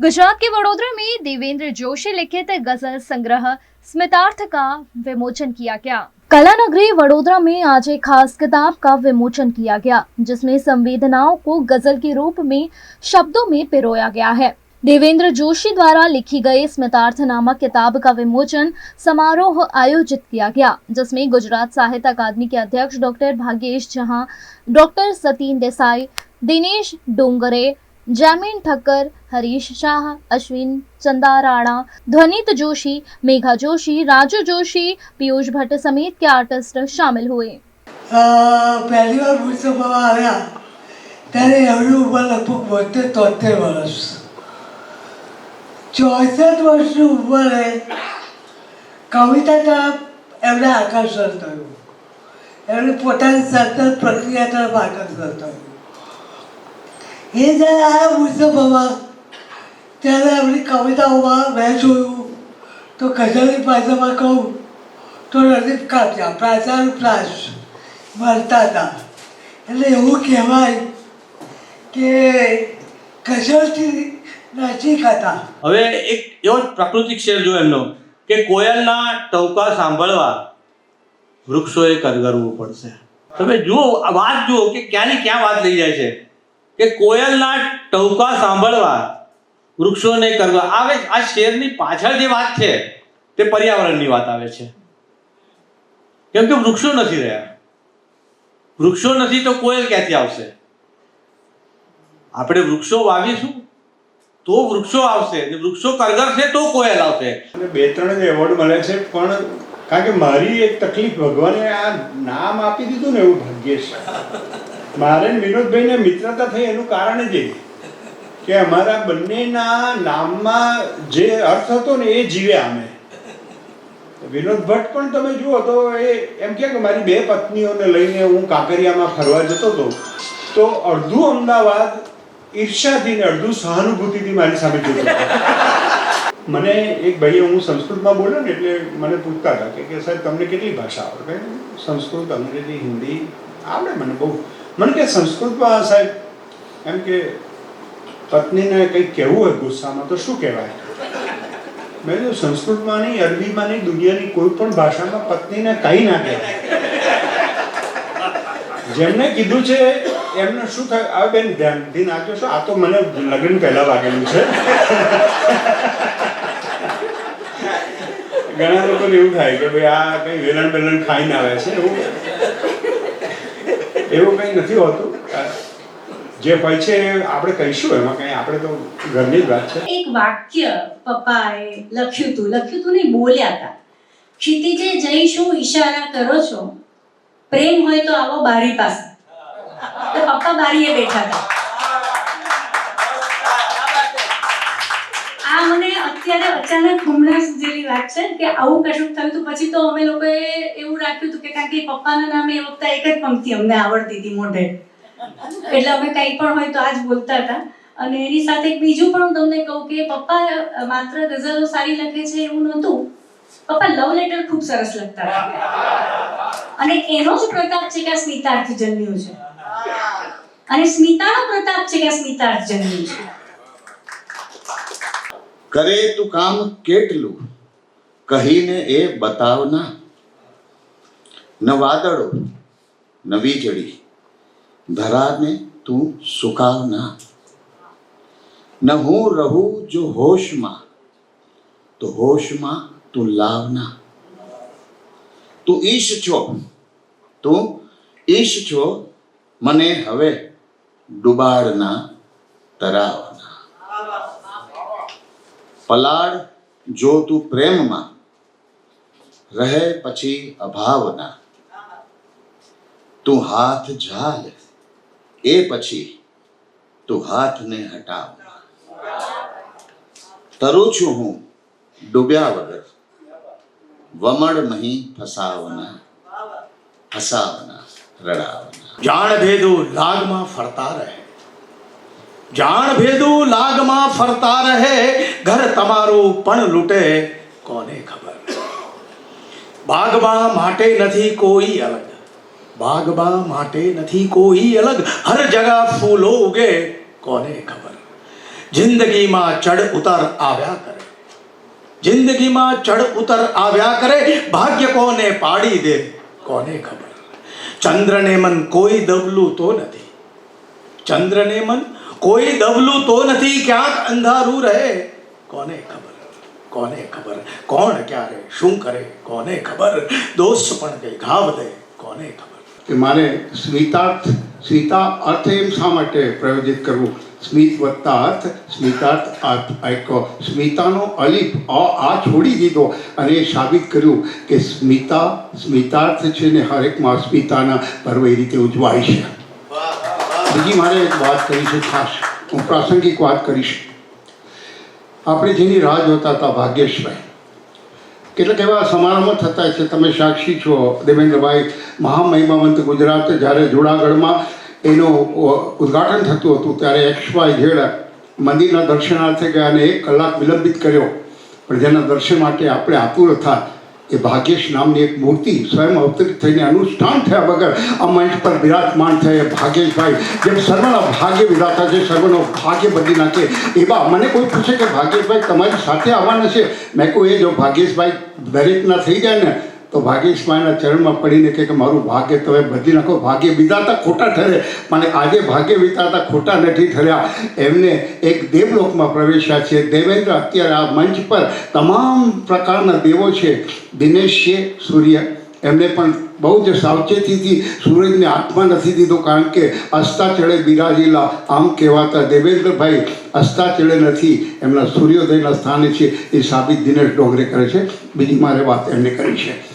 गुजरात के वडोदरा में देवेंद्र जोशी लिखित गजल संग्रह स्मितार्थ का विमोचन किया गया। कला नगरी वडोदरा में आज एक खास किताब का विमोचन किया गया, जिसमें संवेदनाओं को गजल के रूप में शब्दों में पिरोया गया है। देवेंद्र जोशी द्वारा लिखी गई स्मितार्थ नामक किताब का विमोचन समारोह आयोजित किया गया, जिसमें गुजरात साहित्य अकादमी के अध्यक्ष डॉक्टर भाग्येश झा, डॉक्टर सतीन देसाई, दिनेश डोंगरे, जैमिन ठक्कर, हरीश शाह, अश्विन चंदा राणा, ध्वनित जोशी, मेघा जोशी, राजू जोशी, पीयूष भट्ट समेत के आर्टिस्ट शामिल हुए। पहली बार मुझसे बाबा आया ત્યારે એમની ઉંમર લગભગ 72-73 વર્ષ, 64 વર્ષની ઉંમરે કવિતા તરફ એમને આકર્ષણ થયું, એમની પોતાની સર્જન પ્રક્રિયા તરફ આકર્ષણ થયું। એ જ્યારે આવ્યા મુझसे બાબા ત્યારે એમની કવિતાઓમાં મેં જોયું તો ગઝલની ભાષામાં કહું તો નજીક કાપ્યા પ્રાચાર પ્રાસ મળતા હતા, એટલે એવું કહેવાય કે ગઝલથી નજીક હતા। હવે એક એવો પ્રાકૃતિક શેર જો એમનો કે કોયલના ટહુકા સાંભળવા વૃક્ષોએ કરગરવું પડશે। તમે જુઓ આ વાત જુઓ કે ક્યાંની ક્યાં વાત લઈ જાય છે કે કોયલના ટહુકા સાંભળવા વૃક્ષોને કરગરવા આવે। આ શેરની પાછળ જે વાત છે તે પર્યાવરણની વાત આવે છે, કેમ કે વૃક્ષો નથી રહ્યા, વૃક્ષો નથી તો કોયલ ક્યાંથી આવશે? આપણે વૃક્ષો વાવીશું તો વૃક્ષો આવશે, ને વૃક્ષો કરગરશે તો કોયલ આવશે। અને 2-3 જ એવોર્ડ મળે છે, પણ કારણ કે મારી એક તકલીફ ભગવાને આ નામ આપી દીધું ને એવું ભાગ્યેશ, મારે વિનોદભાઈને મિત્રતા થઈ એનું કારણ જ એ કે અમારા બંનેના નામમાં જે અર્થ હતો ને એ જીવ્યા અમે। વિનોદ ભટ્ટ પણ તમે જુઓ તો એ એમ કે મારી 2 પત્નીઓને લઈને હું કાંકરિયામાં ફરવા જતો હતો તો અડધું અમદાવાદ ઈર્ષ્યાથી ને અડધું સહાનુભૂતિથી મારી સામે જોતું હતું। મને એક ભાઈએ હું સંસ્કૃતમાં બોલ્યો ને એટલે મને પૂછતા હતા કે સાહેબ તમને કેટલી ભાષા આવડે? સંસ્કૃત, અંગ્રેજી, હિન્દી આવડે મને બહુ। મને કે સંસ્કૃતમાં સાહેબ એમ કે પત્નીને કંઈક કહેવું હોય ગુસ્સામાં તો શું કહેવાય? મેં જો સંસ્કૃતમાં નહીં, અરબીમાં નહીં, દુનિયાની કોઈ પણ ભાષામાં પત્નીને કંઈ ના કહેવાય। જેમને કીધું છે એમને શું થાય? આ બેન ધ્યાનથી નાખ્યો છો, આ તો મને લગ્ન પહેલા વાગેલું છે। ઘણા લોકોને એવું થાય કે ભાઈ આ કંઈ વેલણ બેલણ ખાઈને આવે છે, એવું કંઈ નથી હોતું। જે હોય છે આપણે કહીશું, એમાં કંઈ આપણે તો ઘરની જ વાત છે। એક વાક્ય પપ્પાએ લખ્યું હતું નહીં, બોલ્યા હતા, ક્ષિતિજે જઈશું ઈશારા કરો છો, પ્રેમ હોય તો આવો બારી પાસે। તો પપ્પા બારીએ બેઠા હતા। આ મને અત્યારે અચાનક હમણાં સુધીની વાત છે કે આવું કશું થયું હતું। પછી તો અમે લોકોએ એવું રાખ્યું હતું કે કારણ કે પપ્પાના નામે એ વખતે એક જ પંક્તિ અમને આવડતી હતી મોઢે, એટલે અમે કંઈ પણ હોય તો આ જ બોલતા હતા। અને એની સાથે એક બીજું પણ હું તમને કહું કે પપ્પા માત્ર ગઝલો સારી લખે છે એવું નહોતું, પપ્પા લવ લેટર ખૂબ સરસ લખતા હતા। અને એનો જ પ્રતાપ છે કે આ સ્મિતાર્થ જન્મ્યું છે, અને સ્મિતાનો પ્રતાપ છે કે આ સ્મિતાર્થ જન્મ્યું છે। કરે તું કામ કેટલું કહીને એ બતાવના, ન વાદળો ન વીજળી ધરાને તું સુકાવના, ન હું રહું જો હોશમાં તો હોશમાં તું લાવના, તું ઈશ છો મને હવે ડુબાડના તરાવના, પલાળ જો તું પ્રેમમાં રહે પછી અભાવના, તું હાથ ઝાલ એ પછી તું હાથને હટાવના, તરું છું હું ડૂબ્યા વગર વમળ નહીં ફસાવના, રડાવના। જાણ ભેદુ લાગમાં ફરતા રહે, જાણ ભેદુ લાગમાં ફરતા રહે, ઘર તમારું પણ લૂંટે કોને ખબર। બાગમાં માટે નથી કોઈ અલગ, બાગમાં માટે નથી કોઈ અલગ, હર જગા ફૂલો ઉગે કોને ખબર। જિંદગીમાં ચડ ઉતર આવ્યા કરે, જિંદગીમાં ચડ ઉતર આવ્યા કરે, ભાગ્ય કોને પાડી દે કોને ખબર. ચંદ્રને મન કોઈ દબલું તો નથી, ચંદ્રને મન કોઈ દબલું તો નથી, ક્યાંક અંધારું રહે કોને ખબર, કોને ખબર. કોણ ક્યારે શું કરે કોને ખબર, દોસ્ત પણ કઈ ઘાવ દે કોને ખબર. કે મારે સ્મિતા અર્થ એમ શા માટે પ્રયોજિત કરવું? સ્મિત વત્તા અર્થ, સ્મિતાર્થ એક સ્મિતાનો અલિફ આ છોડી દીધો અને એ સાબિત કર્યું કે સ્મિતાર્થ છે ને હરેકમાં સ્મિતાના પર્વ એ રીતે ઉજવાય છે. બીજી મારે એક વાત કરી છે ખાસ, હું પ્રાસંગિક વાત કરીશ. આપણે જેની રાહ જોતા હતા ભાગ્યેશભાઈ, કેટલાક એવા સમારંભો થતા છે, તમે સાક્ષી છો દેવેન્દ્રભાઈ. મહામહિમાવંત ગુજરાત જ્યારે જુનાગઢમાં એનું ઉદ્ઘાટન થતું હતું ત્યારે XYZ મંદિરના દર્શનાર્થે ગયા અને 1 કલાક વિલંબિત કર્યો, પણ જેના દર્શન માટે આપણે આતુર હતા એ ભાગ્યેશ નામની એક મૂર્તિ સ્વયં અવતરિત થઈને અનુષ્ઠાન થયા વગર આ મંચ પર વિરાજમાન થયા. ભાગ્યેશભાઈ જેમ સર્વના ભાગ્ય વિધાતા છે, સર્વનો ભાગ્ય બદલી નાખે એવા. મને કોઈ પૂછે કે ભાગ્યેશભાઈ તમારી સાથે આવવાના છે, મેં કહું એ જો ભાગ્યેશભાઈ દરેકના થઈ જાય ને તો ભાગ્યેશભાઈના ચરણમાં પડીને કે મારું ભાગ્ય તમે બદલી નાખો. ભાગ્ય વિધાતા ખોટા ઠરે, પણ આજે ભાગ્ય વિધાતા ખોટા નથી ઠર્યા. એમને એક દેવલોકમાં પ્રવેશ્યા છે. દેવેન્દ્ર અત્યારે આ મંચ પર તમામ પ્રકારના દેવો છે. દિનેશ છે સૂર્ય, એમને પણ બહુ જ સાવચેતીથી સૂરજને હાથમાં નથી દીધો, કારણ કે અસ્તાચળે બિરાજેલા આમ કહેવાતા દેવેન્દ્રભાઈ અસ્તાચળે નથી, એમના સૂર્યોદયના સ્થાને છે. એ સાબિત દિનેશ ડોંગરે કરે છે. બીજી મારે વાત એમને કરી છે.